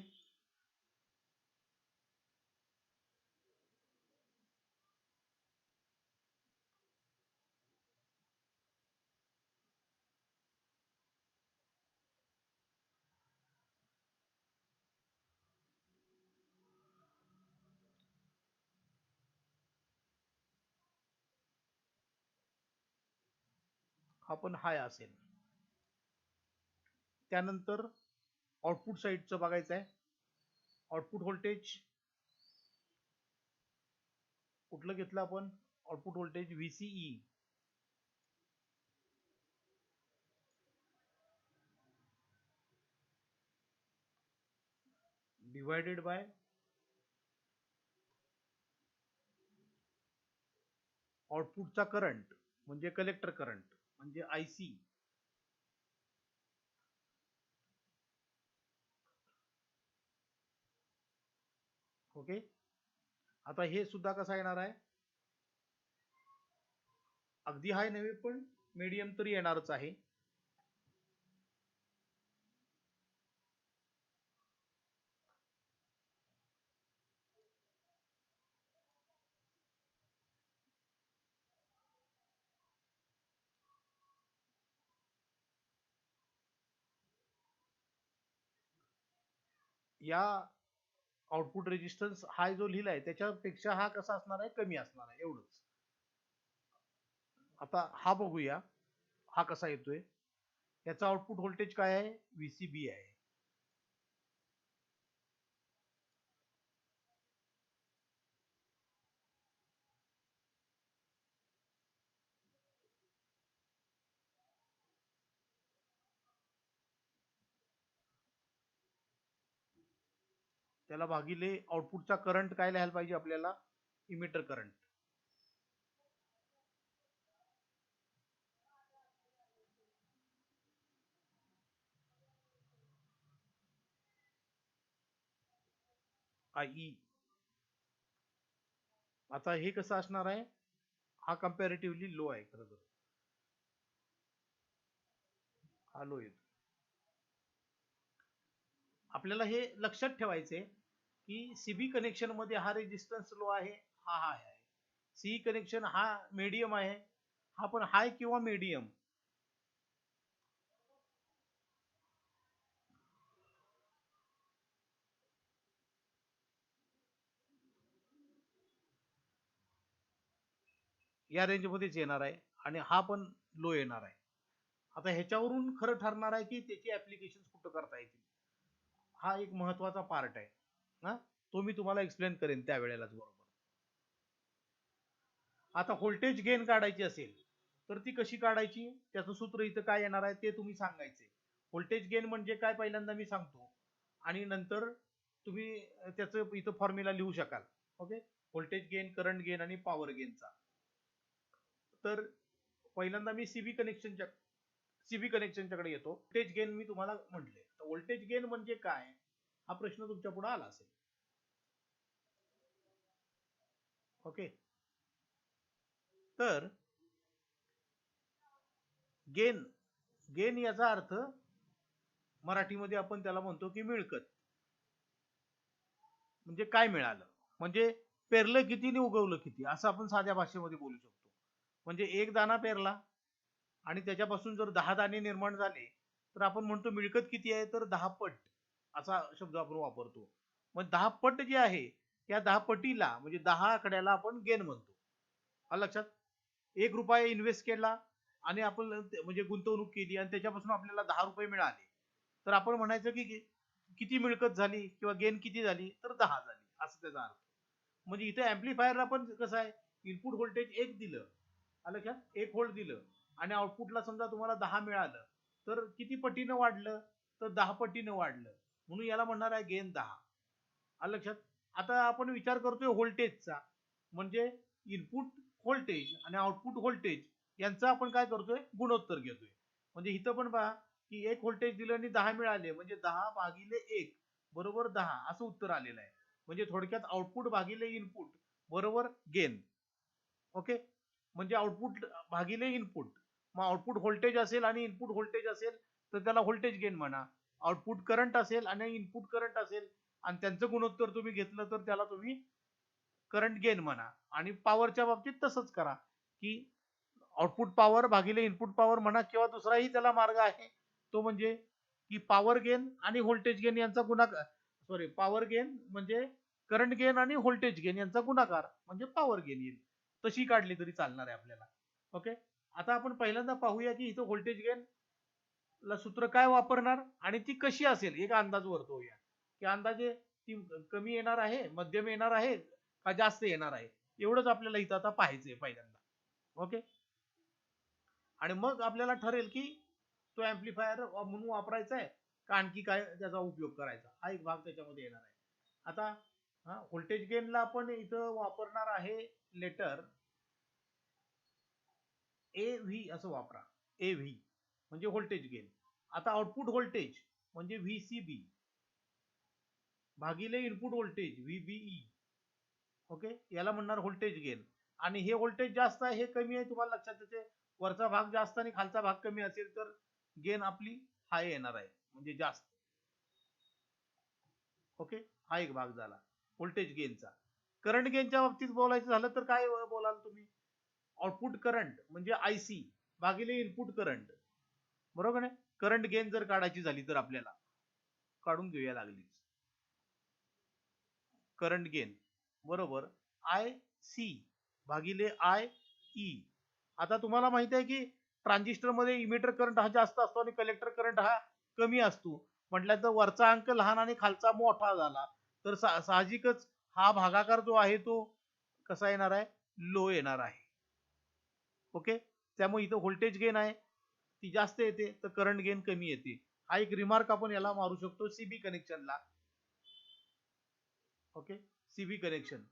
हा पण हाय असेल. त्यानंतर आउटपुट साईडचं बघायचं आहे. आउटपुट व्होल्टेज कुठलं घेतलं आपण, output voltage VCE divided by आउटपुटचा करंट म्हणजे कलेक्टर करंट म्हणजे IC, ओके. आता हे सुद्धा कसा येणार आहे, अगदी हाय नव्हे पण मीडियम तरी येणारच आहे. या आउटपुट रेजिस्टन्स हाय जो लिहिलाय त्याच्यापेक्षा हा कसा असणार आहे, कमी असणार आहे, एवढंच. आता हा बघूया हा कसा येतोय. याचा आउटपुट व्होल्टेज काय आहे, व्हीसीबी आहे. त्याला भागिले आउटपुटचा करंट काय लिहायला पाहिजे आपल्याला, इमिटर करंट. आई. आता हे कसं असणार आहे, हा कम्पॅरेटिव्हली लो आहे खरं तर, हा लो येतो. आपल्याला हे लक्षात ठेवायचंय की सीबी कनेक्शन मध्ये हा रेजिस्टन्स लो आहे, हा हाय आहे. सी कनेक्शन हा मीडियम आहे, हा पण हाय किंवा मीडियम. या रेंज मध्येच येणार आहे आणि हा पण लो येणार आहे. आता ह्याच्यावरून खरं ठरणार आहे की त्याची ऍप्लिकेशन कुठं करता येतील. हा एक महत्वाचा पार्ट आहे, हा तो मी तुम्हाला एक्सप्लेन करेन त्यावेळेलाच बरोबर. आता व्होल्टेज गेन काढायची असेल तर ती कशी काढायची, त्याचं सूत्र इथं काय येणार आहे ते तुम्ही सांगायचे. व्होल्टेज गेन म्हणजे काय पहिल्यांदा मी सांगतो आणि नंतर तुम्ही त्याचं इथं फॉर्म्युला लिहू शकाल. Okay. Voltage gain, current gain आणि पॉवर गेनचा. तर पहिल्यांदा मी सीबी कनेक्शनच्याकडे येतो. व्होल्टेज गेन मी तुम्हाला म्हटले, तर व्होल्टेज गेन म्हणजे काय हा प्रश्न तुमच्या पुढे आला असेल. ओके. तर गेन, गेन याचा अर्थ मराठीमध्ये आपण त्याला म्हणतो की मिळकत. म्हणजे काय मिळालं, म्हणजे पेरलं किती आणि उगवलं किती, असं आपण साध्या भाषेमध्ये बोलू शकतो. म्हणजे एक दाना पेरला आणि त्याच्यापासून जर 10 दाणे निर्माण झाले तर आपण म्हणतो मिळकत किती आहे, तर 10 पट असा शब्द आपण वापरतो. मग 10 पट जे आहे त्या 10 पटीला म्हणजे 10 आकड्याला आपण गेन म्हणतो. लक्षात. 1 रुपया इन्व्हेस्ट केला आणि आपण म्हणजे गुंतवणूक केली आणि त्याच्यापासून आपल्याला 10 रुपये मिळाले, तर आपण म्हणायचं की किती मिळकत झाली किंवा गेन किती झाली, तर 10 झाली, असं त्याचा अर्थ. म्हणजे इथे ऍम्प्लिफायरला पण कसं आहे, इनपुट व्होल्टेज 1 दिलं, आलं का, 1 व्होल्ट दिलं आणि आउटपुटला समजा तुम्हाला 10 मिळालं, तर किती पटीनं वाढलं, तर 10 पटीनं वाढलं, म्हणून याला म्हणणार आहे गेन 10. आलं लक्षात. आता आपण विचार करतोय व्होल्टेजचा, म्हणजे इनपुट व्होल्टेज आणि आउटपुट व्होल्टेज यांचा आपण काय करतोय, गुणोत्तर घेतोय. म्हणजे इथं पण पहा की 1 व्होल्टेज दिलं आणि 10 मिळाले, म्हणजे 10 भागिले 1 बरोबर 10 असं उत्तर आलेलं आहे. म्हणजे थोडक्यात आउटपुट भागिले इनपुट बरोबर गेन. ओके. म्हणजे आउटपुट भागिले इनपुट, मग आउटपुट व्होल्टेज असेल आणि इनपुट व्होल्टेज असेल तर त्याला व्होल्टेज गेन म्हणा. आउटपुट करंट असेल आणि इनपुट करंट असेल आणि त्यांचं गुणोत्तर तुम्ही घेतलं तर त्याला तुम्ही करंट गेन म्हणा. आणि पॉवरच्या बाबतीत तसंच करा की आउटपुट पॉवर भागिले इनपुट पॉवर म्हणा, किंवा दुसराही त्याला मार्ग आहे तो म्हणजे की पॉवर गेन आणि व्होल्टेज गेन यांचा गुणाकार, सॉरी पॉवर गेन म्हणजे करंट गेन आणि व्होल्टेज गेन यांचा गुणाकार म्हणजे पॉवर गेन येईल. तशी काढली तरी चालणार आहे आपल्याला. ओके. आता आपण पहिल्यांदा पाहूया की इथं व्होल्टेज गेन ला सूत्र काय वापरणार आणि ती कशी असेल, एक अंदाज वर्तवूया की अंदाजे ती कमी येणार आहे, मध्यम येणार आहे का जास्त येणार आहे, एवढंच आपल्याला इथं आता पाहायचंय पहिल्यांदा. ओके. आणि मग आपल्याला ठरेल की तो ऍम्प्लिफायर म्हणून वापरायचा आहे का आणखी काय त्याचा उपयोग करायचा, हा एक भाग त्याच्यामध्ये येणार आहे. आता व्होल्टेज गेनला आपण इथं वापरणार आहे लेटर ए व्ही असं वापरा. ए व्ही म्हणजे व्होल्टेज गेन. आता आउटपुट व्होल्टेज म्हणजे व्हीसीबी. भागिले इनपुट व्होल्टेज VBE. ओके, याला म्हणणार व्होल्टेज गेन. आणि हे व्होल्टेज जास्त आहे हे कमी आहे, तुम्हाला लक्षात येते. वरचा भाग जास्त आणि खालचा भाग कमी असेल तर गेन आपली हाय येणार आहे, म्हणजे जास्त. ओके, हा एक भाग झाला व्होल्टेज गेनचा. करंट गेनच्या बाबतीत बोलायचं झालं तर काय बोलाल तुम्ही? आउटपुट करंट म्हणजे IC भागिले इनपुट करंट, बरोबर आहे. करंट गेन जर काढायची झाली तर आपल्याला काढून घेऊया लागलीच. करंट गेन बरोबर IC भागिले IE. आता तुम्हाला माहित आहे की ट्रान्झिस्टर मध्ये इमिटर करंट हा जास्त असतो आणि कलेक्टर करंट हा कमी असतो. म्हटलं तर वरचा अंक लहान आणि खालचा मोठा झाला तर साहजिकच हा भागाकार जो आहे तो कसा येणार आहे? लो येणार आहे. ओके, त्यामुळे इथं व्होल्टेज गेन आहे ती जास्त येते तर करंट गेन कमी येते. हा एक रिमार्क आपण याला मारू शकतो CB कनेक्शनला. ओके, CB कनेक्शन,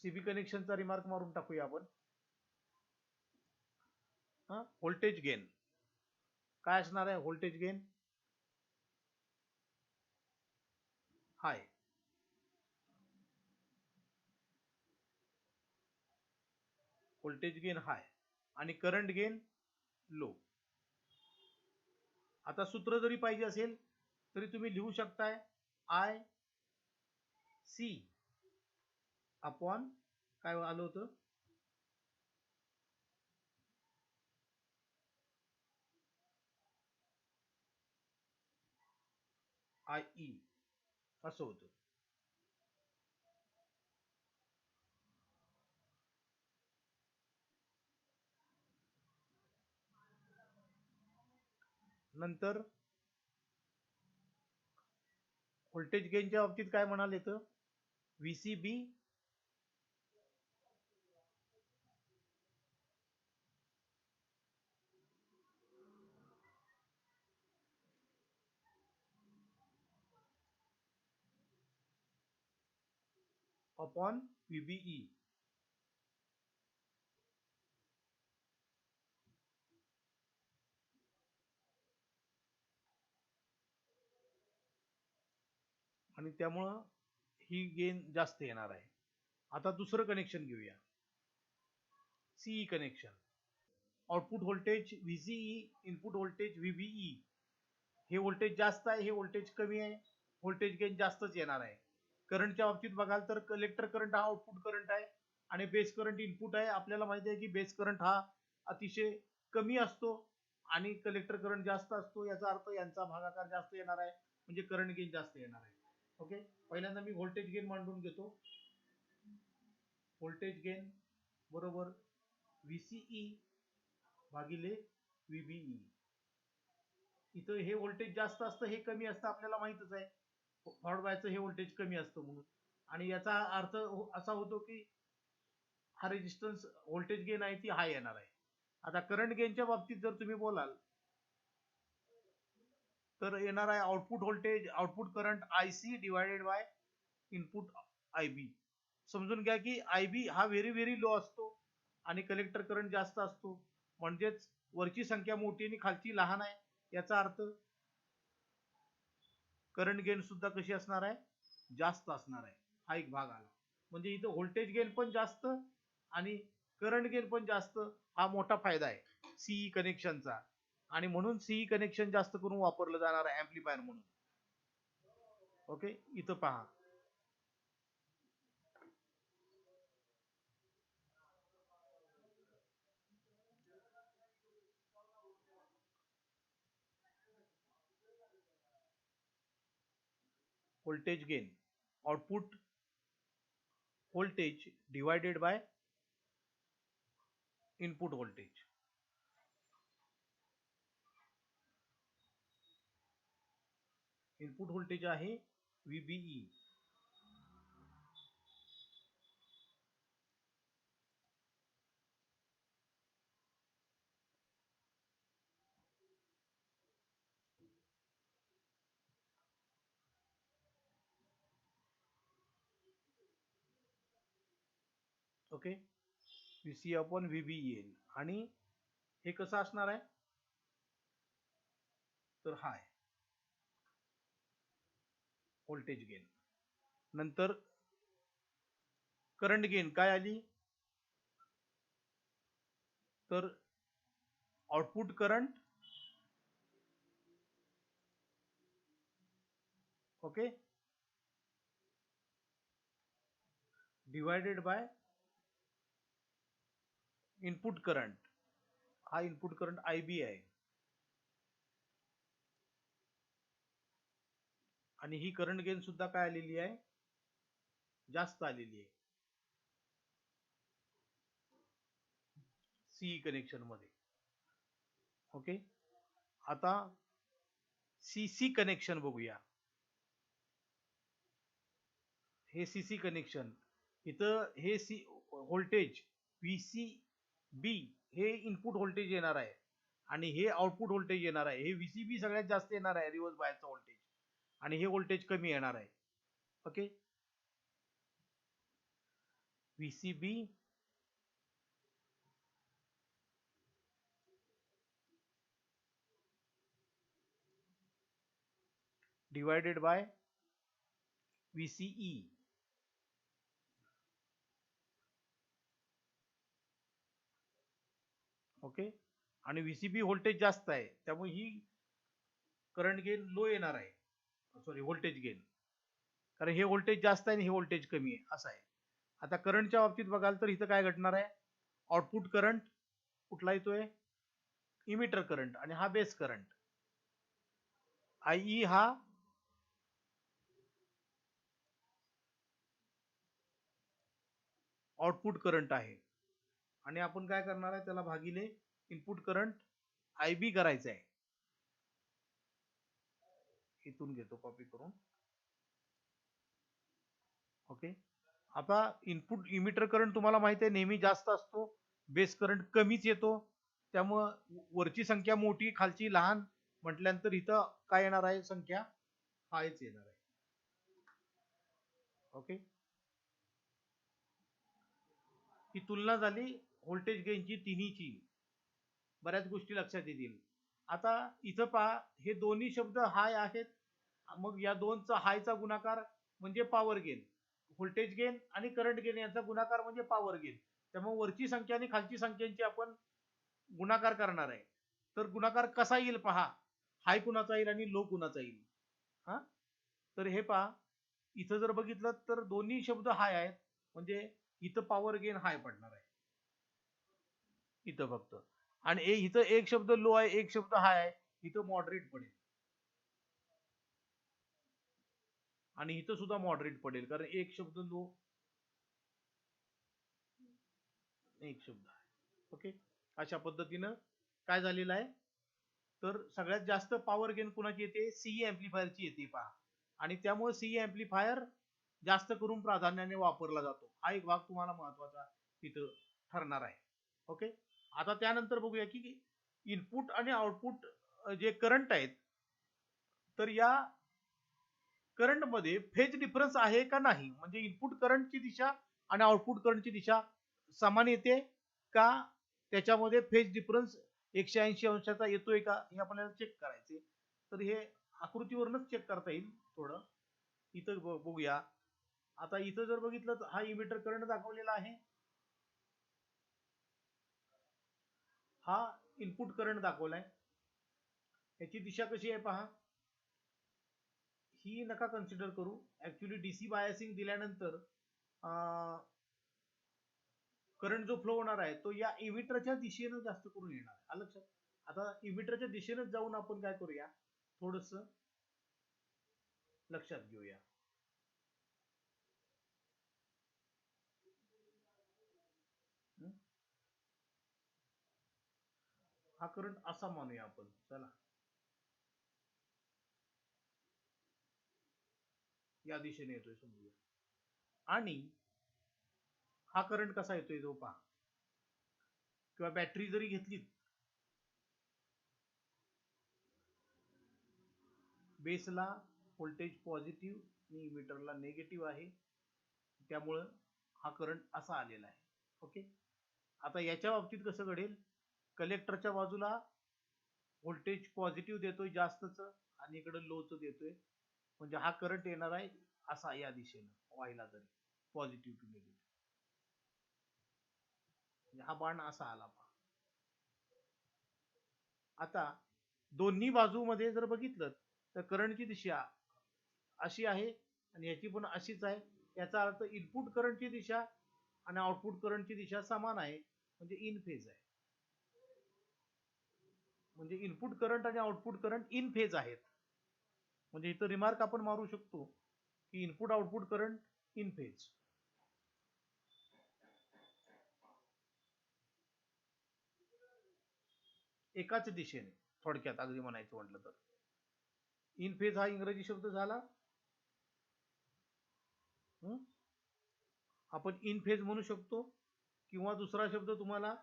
CB कनेक्शनचा रिमार्क मारून टाकूया आपण. व्होल्टेज गेन काय असणार आहे? Voltage gain high, voltage gain high आणि करंट गेन लो. आता सूत्र जरी पाहिजे असेल तरी तुम्ही लिहू शकताय IC अपॉन काय आलं होतं? IE असं होतं. नंतर व्होल्टेज गेनच्या बाबतीत काय म्हणाल येतं? VCB upon VBE. आणि त्यामुळं ही गेन जास्त येणार आहे. आता दुसरं कनेक्शन घेऊया, CE connection. Output voltage VCE, input voltage VBE. हे व्होल्टेज जास्त आहे, हे व्होल्टेज कमी आहे, व्होल्टेज गेन जास्तच येणार आहे. करंटच्या बाबतीत बघाल तर कलेक्टर करंट हा आउटपुट करंट आहे आणि बेस करंट इनपुट आहे. आपल्याला माहिती आहे की बेस करंट हा अतिशय कमी असतो आणि कलेक्टर करंट जास्त असतो. याचा अर्थ यांचा भागाकार जास्त येणार आहे, म्हणजे करंट गेन जास्त येणार आहे. ओके, पहिल्यांदा मी व्होल्टेज गेन मांडून घेतो. व्होल्टेज गेन बरोबर VCE भागिले VBE. इथं हे व्होल्टेज जास्त असतं, हे कमी असतं, आपल्याला माहितच आहे. फॉरवर्ड बायचं हे व्होल्टेज कमी असतं म्हणून. आणि याचा अर्थ असा होतो की हा रेजिस्टन्स व्होल्टेज गेन आहे ती हाय येणार आहे. आता करंट गेनच्या बाबतीत जर तुम्ही बोलाल तर येणार आहे output voltage, output current IC divided by input IB. समजून घ्या की IB हा व्हेरी लो असतो आणि कलेक्टर करंट जास्त असतो, म्हणजेच वरची संख्या मोठी आणि खालची लहान आहे. याचा अर्थ करंट गेन सुद्धा कशी असणार आहे? जास्त असणार आहे. हा एक भाग आला. म्हणजे इथं व्होल्टेज गेन पण जास्त आणि करंट गेन पण जास्त, हा मोठा फायदा आहे CE कनेक्शनचा. आणि म्हणून CE कनेक्शन जास्त करून वापरलं जाणार आहे ऍम्प्लिफायर म्हणून. ओके, इथं पहा voltage gain, output voltage divided by input voltage. Input voltage आहे VBE. Okay, VC upon VBE येईल. आणि हे कसं असणार आहे? तर हाय व्होल्टेज गेन. नंतर करंट गेन काय आली, तर output current okay divided by input current. हा इनपुट करंट IB आहे आणि ही करंट गेन सुद्धा काय आलेली आहे, जास्त आलेली आहे CE कनेक्शन मध्ये. ओके, आता CC कनेक्शन बघूया. हे CC कनेक्शन, इथं हे व्होल्टेज VCB हे इनपुट व्होल्टेज येणार आहे आणि हे आउटपुट व्होल्टेज येणार आहे. हे VCB सगळ्यात जास्त येणार आहे रिव्हर्स बायसचं व्होल्टेज आणि हे व्होल्टेज कमी येणार आहे. Okay, VCB divided by VCE. Okay, आणि VCB व्होल्टेज जास्त आहे त्यामुळे ही करंट गेन लो येणार आहे, सॉरी व्होल्टेज गेन, कारण हे व्होल्टेज जास्त आहे आणि हे व्होल्टेज कमी आहे असं आहे. आता करंटच्या बाबतीत बघाल तर इथं काय घडणार आहे, आउटपुट करंट कुठला येतोय, इमिटर करंट, आणि हा बेस करंट. IE हा आउटपुट करंट आहे आणि आपण काय करणार आहे, त्याला भागिले इनपुट करंट IB करायचं आहे. इथून घेतो कॉपी करून. ओके, आता इनपुट इमिटर करंट तुम्हाला माहिती आहे नेहमी जास्त असतो, बेस करंट कमीच येतो. त्यामुळं वरची संख्या मोठी खालची लहान म्हटल्यानंतर इथं काय येणार आहे, संख्या हायच येणार आहे. ओके, ही तुलना झाली व्होल्टेज गेनची तिन्हीची. बऱ्याच गोष्टी लक्षात येतील. आता इथं पहा, हे दोन्ही शब्द हाय आहेत, मग या दोनचा हायचा गुणाकार म्हणजे पॉवर गेन, व्होल्टेज गेन आणि करंट गेन यांचा गुणाकार म्हणजे पॉवर गेन. त्यामुळे वरची संख्या आणि खालची संख्यांची आपण गुणाकार करणार आहे. तर गुणाकार कसा येईल पहा, हाय कुणाचा येईल आणि लो कुणाचा येईल. हा, तर हे पहा, इथं जर बघितलं तर दोन्ही शब्द हाय आहेत, म्हणजे इथं पॉवर गेन हाय पडणार आहे इथं फक्त, आणि इथं एक शब्द लो आहे एक शब्द हाय आहे, इथं मॉडरेट पडेल आणि इथं सुद्धा मॉडरेट पडेल, कारण एक शब्द लो एक शब्द आहे. ओके, अशा पद्धतीनं काय झालेलं आहे, तर सगळ्यात जास्त पॉवर गेन कुणाची येते, CE एम्प्लिफायरची येते पहा, आणि त्यामुळे CE एम्प्लिफायर जास्त करून प्राधान्याने वापरला जातो. हा एक भाग तुम्हाला महत्वाचा तिथं ठरणार आहे. ओके, आता त्यानंतर बघूया की इनपुट आणि आउटपुट जे करंट आहेत, तर या करंट मध्ये फेज डिफरन्स आहे का नाही, म्हणजे इनपुट करंटची दिशा आणि आउटपुट करंटची दिशा समान येते का, त्याच्यामध्ये फेज डिफरन्स 180 अंशाचा येतोय का, हे आपल्याला चेक करायचे. तर हे आकृतीवरूनच चेक करता येईल थोडं. इथं बघूया, आता इथं जर बघितलं तर हा इमिटर करंट दाखवलेला आहे, हा इनपुट करंट दाखवलाय. याची दिशा कशी आहे पहा, ही नका कन्सिडर करू. ऍक्च्युली DC बायसिंग दिल्यानंतर करंट जो फ्लो होणार आहे तो या इमिटरच्या दिशेनं जास्त करून येणार आहे. आलं लक्षात. आता इमिटरच्या दिशेनं जाऊन आपण काय करूया, थोडस लक्षात घेऊया. हा करंट असा मानूया आपण, चला या दिशेने येतोय समजूया, आणि हा करंट कसा येतोय जो पहा, किंवा बॅटरी जरी घेतली, बेसला व्होल्टेज पॉझिटिव्ह आणि इमिटरला निगेटिव्ह आहे, त्यामुळं हा करंट असा आलेला आहे. ओके, आता याच्या बाबतीत कसं घडेल, कलेक्टरच्या बाजूला व्होल्टेज पॉझिटिव्ह देतोय जास्तच आणि इकडे लोच देतोय, म्हणजे हा करंट येणार आहे असा या दिशेनं व्हायला तरी पॉझिटिव्ह टू निगेटिव्ह, म्हणजे हा बाण असा आला. आता दोन्ही बाजूमध्ये जर बघितलं तर करंटची दिशा अशी आहे आणि याची पण अशीच आहे. याचा अर्थ इनपुट करंटची दिशा आणि आउटपुट करंटची दिशा समान आहे, म्हणजे इन फेज आहे. म्हणजे इनपुट करंट आणि आउटपुट करंट इन फेज आहेत. म्हणजे इथं रिमार्क आपण मारू शकतो की input output current in phase. एकाच दिशेने थोडक्यात अगदी म्हणायचं म्हटलं तर. इन फेज हा इंग्रजी शब्द झाला. आपण इन फेज म्हणू शकतो किंवा दुसरा शब्द तुम्हाला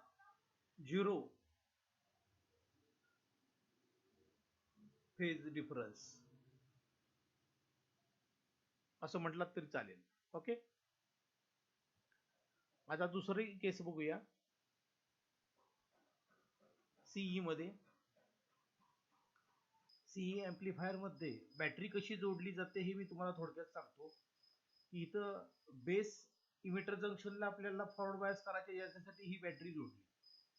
झिरो फेज डिफरन्स असं म्हटलं तरी चालेल. ओके, आता दुसरी केस बघूया. सीई मध्ये, सीई एम्प्लिफायर मध्ये बॅटरी कशी जोडली जाते हे मी तुम्हाला थोडक्यात सांगतो. की इथं बेस इमिटर जंक्शनला आपल्याला फॉरवर्ड बायस करायचे, याच्यासाठी ही बॅटरी जोडली.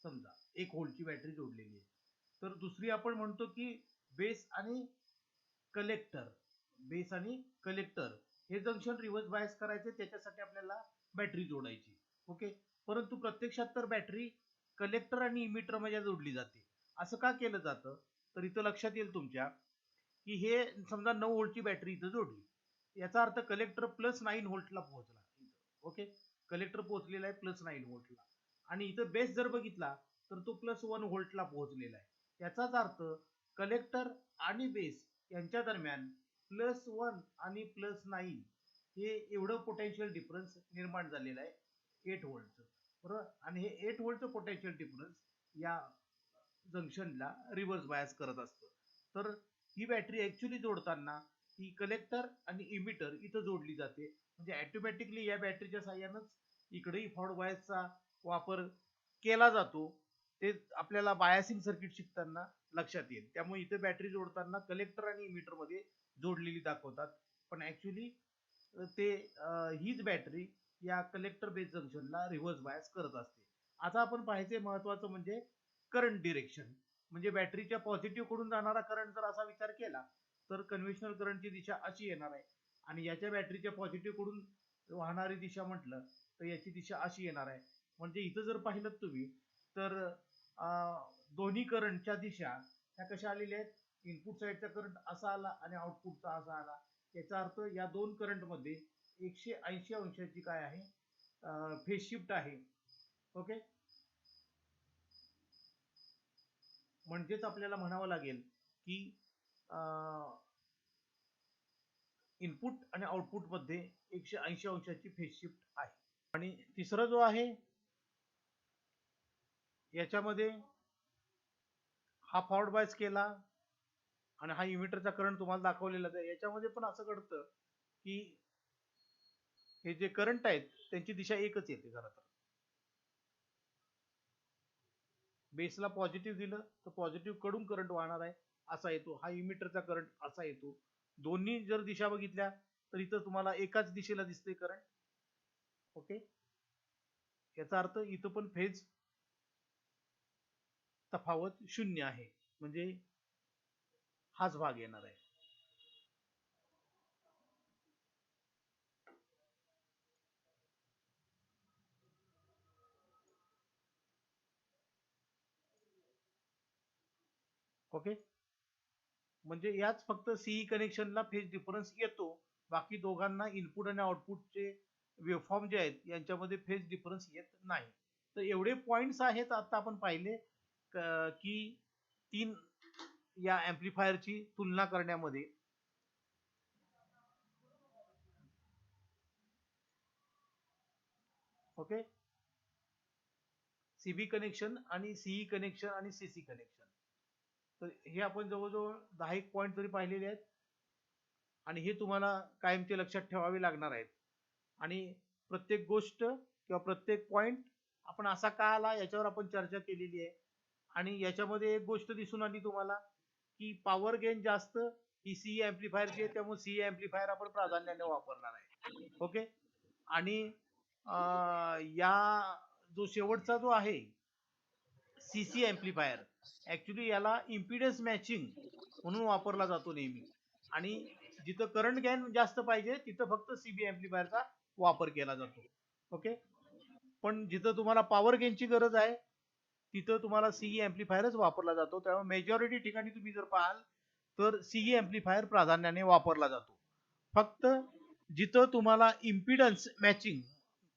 समजा 1 व्होल्टची बॅटरी जोडलेली आहे. तर दुसरी आपण म्हणतो की बेस आणि कलेक्टर हे जंक्शन रिव्हर्स बायस करायचे, त्याच्यासाठी आपल्याला बॅटरी जोडायची. ओके, परंतु प्रत्यक्षात तर बॅटरी कलेक्टर आणि इमिटर मध्ये जोडली जाते. असं का केलं जातं, तर इथं लक्षात येईल तुमच्या की हे समजा 9 व्होल्टची बॅटरी इथं जोडली, याचा अर्थ कलेक्टर +9 व्होल्टला पोहोचला. ओके, कलेक्टर पोहोचलेला आहे +9 व्होल्टला, आणि इथं बेस जर बघितला तर तो +1 व्होल्टला पोहोचलेला आहे. याचाच अर्थ कलेक्टर आणि बेस यांच्या दरम्यान +1 आणि +9 हे एवढं पोटेन्शियल डिफरन्स निर्माण झालेलं आहे 8 व्होल्टचं, बरोबर. आणि हे 8 व्होल्टचं पोटेन्शियल डिफरन्स या जंक्शनला रिव्हर्स बायस करत असतं. तर ही बॅटरी ऍक्च्युली जोडताना ही कलेक्टर आणि इमिटर इथं जोडली जाते, म्हणजे ऑटोमॅटिकली या बॅटरीच्या साह्यानंच इकडेही फॉरवर्ड बायसचा वापर केला जातो. ते आपल्याला बायसिंग सर्किट शिकताना लक्षात येईल. त्यामुळे इथे बॅटरी जोडताना कलेक्टर आणि इमिटर मध्ये जोडलेली दाखवतात, पण ऍक्च्युली ते हीच बॅटरी या कलेक्टर बेस जंक्शनला रिव्हर्स बायस करत असते. आता आपण पाहायचे महत्वाचं म्हणजे करंट डिरेक्शन, म्हणजे बॅटरीच्या पॉझिटिव्ह कडून जाणारा करंट जर असा विचार केला तर कन्व्हेन्शनल करंटची दिशा अशी येणार आहे, आणि याच्या बॅटरीच्या पॉझिटिव्ह कडून वाहणारी दिशा म्हटलं तर याची दिशा अशी येणार आहे. म्हणजे इथं जर पाहिलं तुम्ही तर दोन्ही करंटच्या दिशा ह्या कशा आलेल्या आहेत, इनपुट साईडचा करंट असा आला आणि आउटपुटचा असा आला. याचा अर्थ या दोन करंट मध्ये 180 अंशाची काय आहे, फेज शिफ्ट आहे. ओके, म्हणजेच आपल्याला म्हणावं लागेल की इनपुट आणि आउटपुट मध्ये 180 अंशाची फेज शिफ्ट आहे. आणि तिसरा जो आहे याच्यामध्ये हा फॉरवर्ड बायस केला आणि हा इमिटरचा करंट तुम्हाला दाखवलेला आहे. याच्यामध्ये पण असं घडतं की हे जे करंट आहेत त्यांची दिशा एकच येते. खरं तर बेसला पॉझिटिव्ह दिलं तर पॉझिटिव्ह कडून करंट वाहणार आहे असा येतो, हा इमिटरचा करंट असा येतो. दोन्ही जर दिशा बघितल्या तर इथं तुम्हाला एकाच दिशेला दिसते करंट. ओके, याचा अर्थ इथं पण फेज तफावत 0 आहे, म्हणजे हाच भाग येणार आहे. ओके, म्हणजे याच फक्त सीई कनेक्शनला फेज डिफरन्स येतो, बाकी दोघांना इनपुट आणि आउटपुटचे वेव्हफॉर्म जे आहेत यांच्यामध्ये फेज डिफरन्स येत नाही. तर एवढे पॉइंट्स आहेत आता आपण पाहिले की 3 या ऍम्प्लिफायरची तुलना करण्यामध्ये. ओके, सीबी कनेक्शन आणि सीई कनेक्शन आणि सीसी कनेक्शन, तर हे आपण जवळजवळ 10 पॉइंट तरी पाहिलेले आहेत, आणि हे तुम्हाला कायमचे लक्षात ठेवावे लागणार आहेत. आणि प्रत्येक गोष्ट किंवा प्रत्येक पॉइंट आपण असा का आला याच्यावर आपण चर्चा केलेली आहे. आणि याच्यामध्ये एक गोष्ट दिसून आली तुम्हाला की पॉवर गेन जास्त ही सीई ऍम्प्लिफायरची आहे, त्यामुळे सीई ऍम्प्लिफायर आपण प्राधान्याने वापरणार आहे. ओके. आणि या जो शेवटचा जो आहे सीसी ऍम्प्लिफायर, ऍक्च्युली याला इम्पिडन्स मॅचिंग म्हणून वापरला जातो नेहमी. आणि जिथं करंट गेन जास्त पाहिजे तिथं फक्त सीबी ऍम्प्लिफायरचा वापर केला जातो. ओके. पण जिथं तुम्हाला पॉवर गेनची गरज आहे तिथं तुम्हाला सीई ऍम्प्लिफायरच वापरला जातो. त्यामुळे मेजॉरिटी ठिकाणी तुम्ही जर पाहाल तर सीई ऍम्प्लिफायर प्राधान्याने वापरला जातो. फक्त जिथं तुम्हाला इम्पिडन्स मॅचिंग,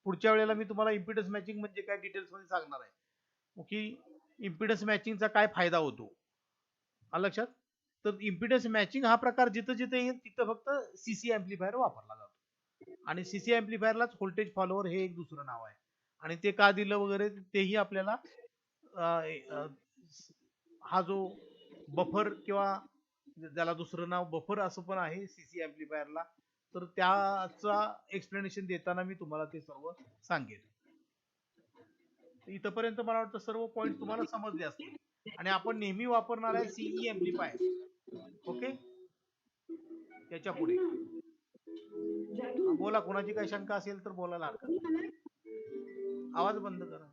पुढच्या वेळेला मी तुम्हाला इम्पिडन्स मॅचिंग म्हणजे काय डिटेल्स मध्ये सांगणार आहे की इम्पिडन्स मॅचिंगचा काय फायदा होतो, आलं लक्षात. तर इम्पिडन्स मॅचिंग हा प्रकार जिथं जिथं येईल तिथं फक्त सीसी ऍम्प्लिफायर वापरला जातो. आणि सीसी ऍम्प्लिफायरलाच व्होल्टेज फॉलोअर हे एक दुसरं नाव आहे. आणि ते का दिलं वगैरे तेही आपल्याला हा जो बफर किंवा ज्याला दुसरं नाव बफर असं पण आहे सीसी ऍम्प्लिफायरला, तर त्याचा एक्सप्लेनेशन देताना मी तुम्हाला ते सर्व सांगेन. इथपर्यंत मला वाटतं सर्व पॉइंट तुम्हाला समजले असतील. आणि आपण नेहमी वापरणार आहे सीई ऍम्प्लिफायर. ओके. त्याच्या पुढे बोला, कोणाची काही शंका असेल तर बोलायला हरकत नाही. आवाज बंद करा.